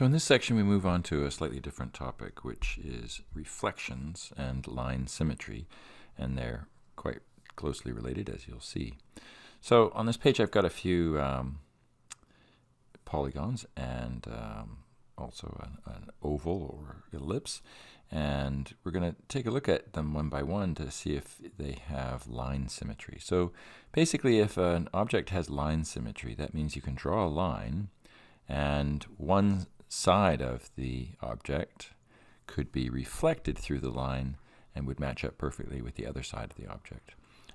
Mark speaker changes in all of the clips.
Speaker 1: So in this section we move on to a slightly different topic, which is reflections and line symmetry, and they're quite closely related, as you'll see. So on this page I've got a few polygons and also an oval or ellipse, and we're going to take a look at them one by one to see if they have line symmetry. So basically, if an object has line symmetry, that means you can draw a line and one side of the object could be reflected through the line and would match up perfectly with the other side of the object.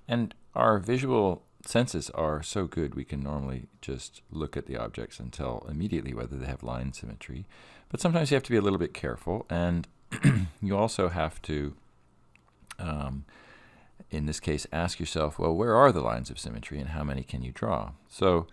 Speaker 1: And our visual senses are so good we can normally just look at the objects and tell immediately whether they have line symmetry. But sometimes you have to be a little bit careful, and you also have to, in this case, ask yourself, well, where are the lines of symmetry and how many can you draw? So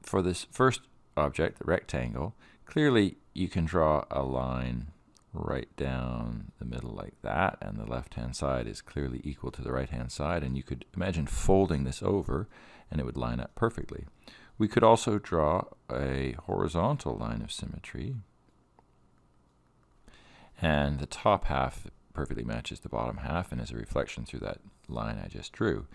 Speaker 1: for this first object, the rectangle, clearly you can draw a line right down the middle like that, and the left-hand side is clearly equal to the right-hand side, and you could imagine folding this over and it would line up perfectly. We could also draw a horizontal line of symmetry, and the top half perfectly matches the bottom half and is a reflection through that line I just drew.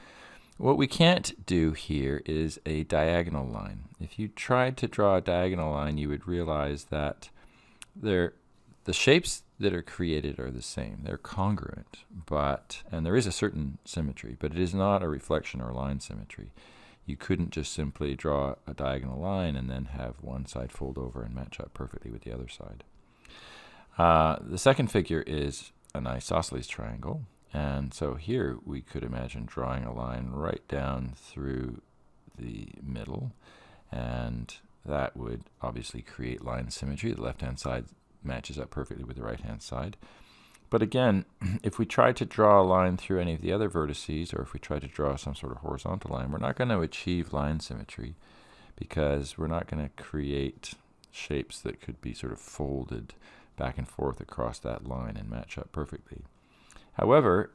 Speaker 1: What we can't do here is a diagonal line. If you tried to draw a diagonal line, you would realize that the shapes that are created are the same. They're congruent, and there is a certain symmetry, but it is not a reflection or line symmetry. You couldn't just simply draw a diagonal line and then have one side fold over and match up perfectly with the other side. The second figure is an isosceles triangle. And so here we could imagine drawing a line right down through the middle, and that would obviously create line symmetry. The left-hand side matches up perfectly with the right-hand side. But again, if we try to draw a line through any of the other vertices, or if we try to draw some sort of horizontal line, we're not going to achieve line symmetry because we're not going to create shapes that could be sort of folded back and forth across that line and match up perfectly. However,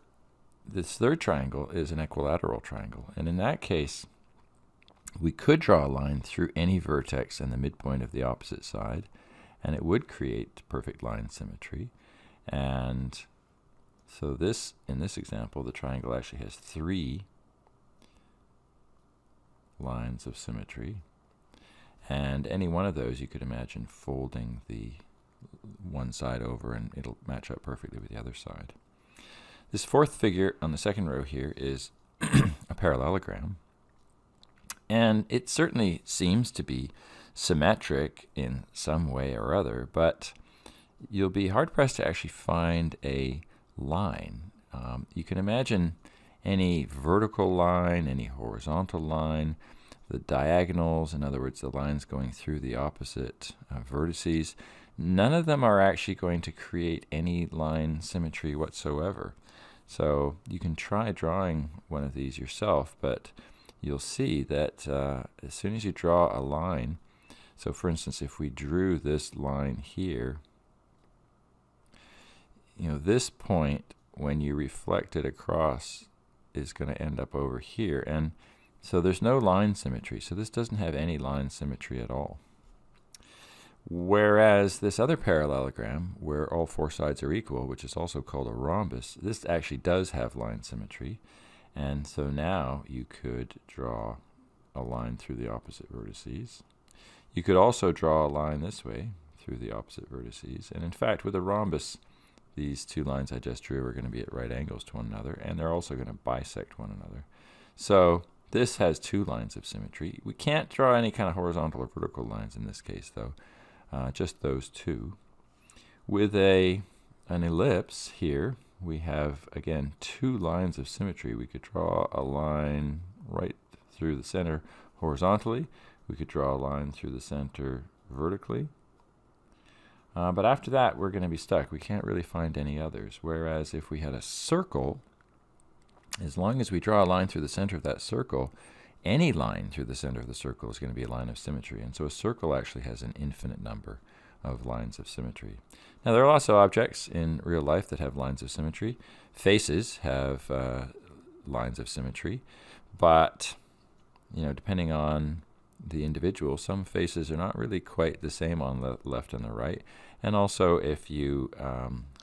Speaker 1: this third triangle is an equilateral triangle, and in that case, we could draw a line through any vertex and the midpoint of the opposite side, and it would create perfect line symmetry. And so in this example, the triangle actually has 3 lines of symmetry, and any one of those you could imagine folding the one side over and it'll match up perfectly with the other side. This fourth figure on the second row here is a parallelogram, and it certainly seems to be symmetric in some way or other, but you'll be hard-pressed to actually find a line. You can imagine any vertical line, any horizontal line, the diagonals, in other words, the lines going through the opposite vertices. None of them are actually going to create any line symmetry whatsoever. So you can try drawing one of these yourself, but you'll see that as soon as you draw a line, so for instance, if we drew this line here, this point, when you reflect it across, is going to end up over here. And so there's no line symmetry. So this doesn't have any line symmetry at all. Whereas this other parallelogram, where all 4 sides are equal, which is also called a rhombus, this actually does have line symmetry. And so now you could draw a line through the opposite vertices. You could also draw a line this way through the opposite vertices. And in fact, with a rhombus, these 2 lines I just drew are going to be at right angles to one another, and they're also going to bisect one another. So this has 2 lines of symmetry. We can't draw any kind of horizontal or vertical lines in this case, though. Just those 2. With an ellipse here, we have, again, 2 lines of symmetry. We could draw a line right through the center horizontally. We could draw a line through the center vertically. But after that, we're going to be stuck. We can't really find any others. Whereas if we had a circle, as long as we draw a line through the center of that circle, any line through the center of the circle is going to be a line of symmetry. And so a circle actually has an infinite number of lines of symmetry. Now, there are lots of objects in real life that have lines of symmetry. Faces have lines of symmetry, but depending on the individual, some faces are not really quite the same on the left and the right. And also, if you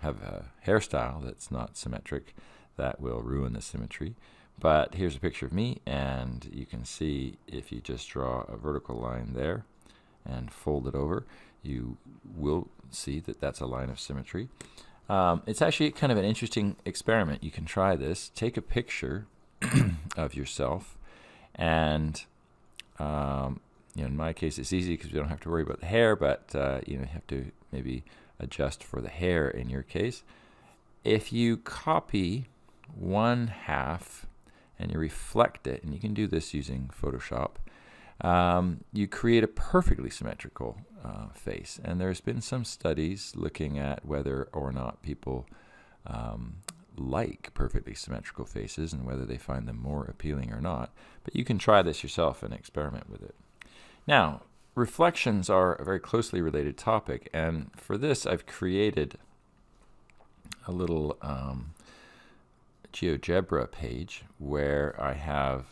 Speaker 1: have a hairstyle that's not symmetric, that will ruin the symmetry. But here's a picture of me, and you can see if you just draw a vertical line there and fold it over, you will see that that's a line of symmetry. It's actually kind of an interesting experiment. You can try this. Take a picture of yourself, and in my case it's easy because we don't have to worry about the hair, but you have to maybe adjust for the hair in your case. If you copy 1/2 and you reflect it, and you can do this using Photoshop, you create a perfectly symmetrical face. And there's been some studies looking at whether or not people like perfectly symmetrical faces and whether they find them more appealing or not. But you can try this yourself and experiment with it. Now, reflections are a very closely related topic, and for this I've created a little GeoGebra page where I have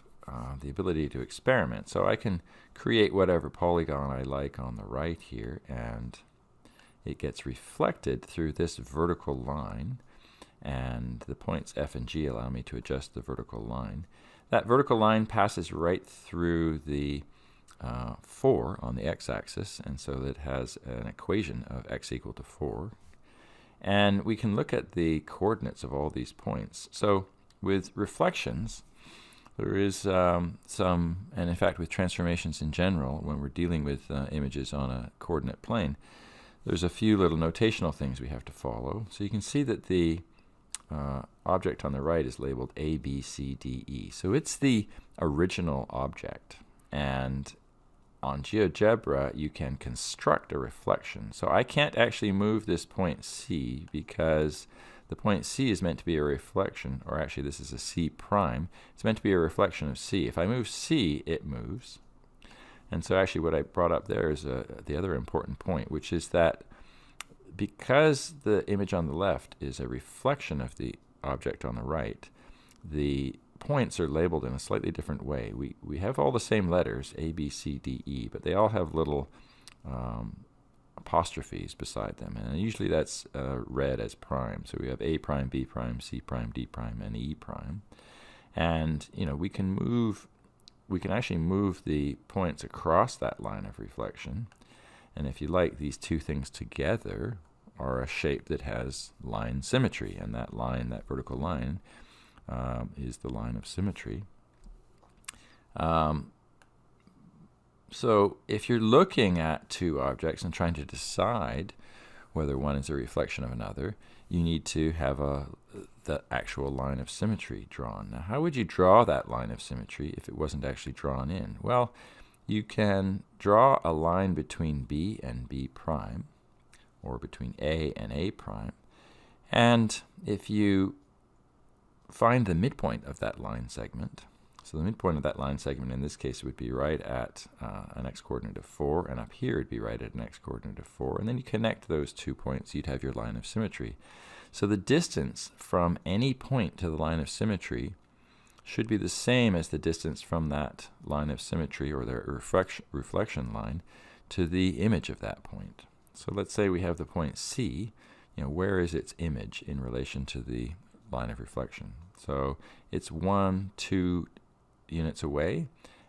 Speaker 1: the ability to experiment. So I can create whatever polygon I like on the right here, and it gets reflected through this vertical line, and the points F and G allow me to adjust the vertical line. That vertical line passes right through the 4 on the x-axis, and so it has an equation of x equal to 4. And we can look at the coordinates of all these points. So with reflections, there is some, and in fact with transformations in general, when we're dealing with images on a coordinate plane, there's a few little notational things we have to follow. So you can see that the object on the right is labeled A, B, C, D, E. So it's the original object. And on GeoGebra, you can construct a reflection. So I can't actually move this point C because the point C is meant to be a reflection, or actually this is a C prime. It's meant to be a reflection of C. If I move C, it moves. And so actually what I brought up there is the other important point, which is that because the image on the left is a reflection of the object on the right, the points are labeled in a slightly different way. We have all the same letters, A, B, C, D, E, but they all have little apostrophes beside them, and usually that's read as prime. So we have A prime, B prime, C prime, D prime, and E prime. And we can actually move the points across that line of reflection. And if you like, these two things together are a shape that has line symmetry, and that line, that vertical line, is the line of symmetry. So if you're looking at two objects and trying to decide whether one is a reflection of another, you need to have the actual line of symmetry drawn. Now, how would you draw that line of symmetry if it wasn't actually drawn in? Well, you can draw a line between B and B prime, or between A and A prime, and if you find the midpoint of that line segment, so the midpoint of that line segment in this case would be right at an x-coordinate of 4, and up here it would be right at an x-coordinate of 4, and then you connect those 2 points, you'd have your line of symmetry. So the distance from any point to the line of symmetry should be the same as the distance from that line of symmetry, or the reflection line, to the image of that point. So let's say we have the point C. Where is its image in relation to the line of reflection? So it's 1, 2 units away,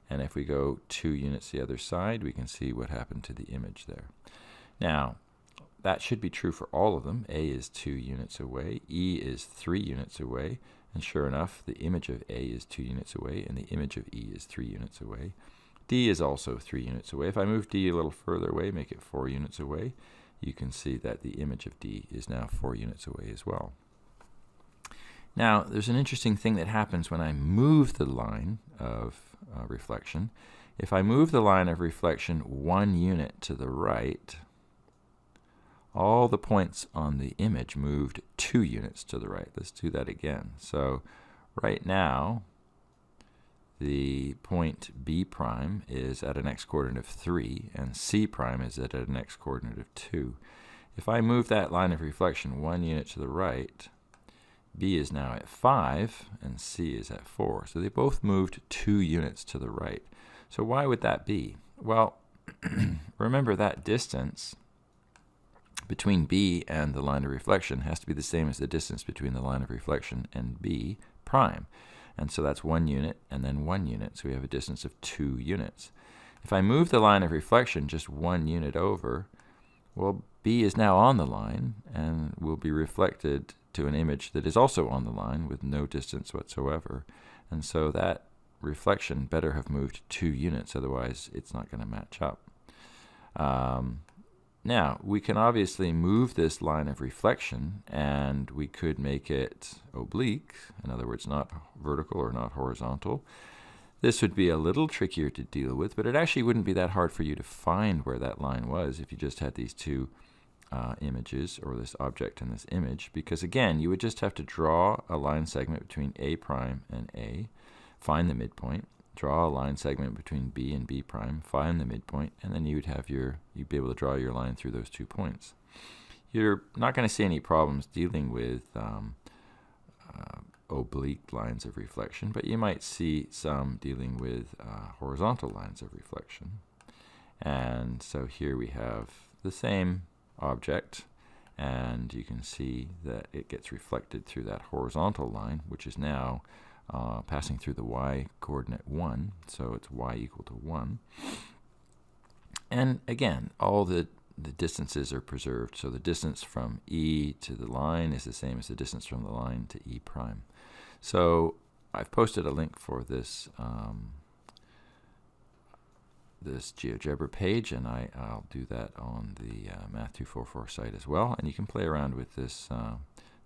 Speaker 1: and if we go 2 units the other side, we can see what happened to the image there. Now, that should be true for all of them. A is 2 units away, E is 3 units away, and sure enough, the image of A is 2 units away, and the image of E is 3 units away. D is also 3 units away. If I move D a little further away, make it 4 units away, you can see that the image of D is now 4 units away as well. Now, there's an interesting thing that happens when I move the line of reflection. If I move the line of reflection 1 unit to the right, all the points on the image moved 2 units to the right. Let's do that again. So right now, the point B prime is at an x-coordinate of 3, and C prime is at an x-coordinate of 2. If I move that line of reflection 1 unit to the right, B is now at 5, and C is at 4. So they both moved 2 units to the right. So why would that be? Well, remember that distance between B and the line of reflection has to be the same as the distance between the line of reflection and B prime. And so that's 1 unit and then 1 unit. So we have a distance of 2 units. If I move the line of reflection just 1 unit over, well, B is now on the line and will be reflected to an image that is also on the line with no distance whatsoever. And so that reflection better have moved 2 units, otherwise it's not going to match up. Now, we can obviously move this line of reflection, and we could make it oblique, in other words, not vertical or not horizontal. This would be a little trickier to deal with, but it actually wouldn't be that hard for you to find where that line was if you just had these two images, or this object and this image, because again, you would just have to draw a line segment between A prime and A, find the midpoint, draw a line segment between B and B prime, find the midpoint, and then you'd be able to draw your line through those 2 points. You're not going to see any problems dealing with oblique lines of reflection, but you might see some dealing with horizontal lines of reflection. And so here we have the same object, and you can see that it gets reflected through that horizontal line, which is now passing through the y coordinate 1, so it's y equal to 1. And again, all the distances are preserved, so the distance from E to the line is the same as the distance from the line to E prime. So I've posted a link for this this GeoGebra page, and I'll do that on the Math 244 site as well, and you can play around with this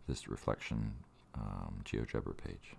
Speaker 1: this reflection GeoGebra page.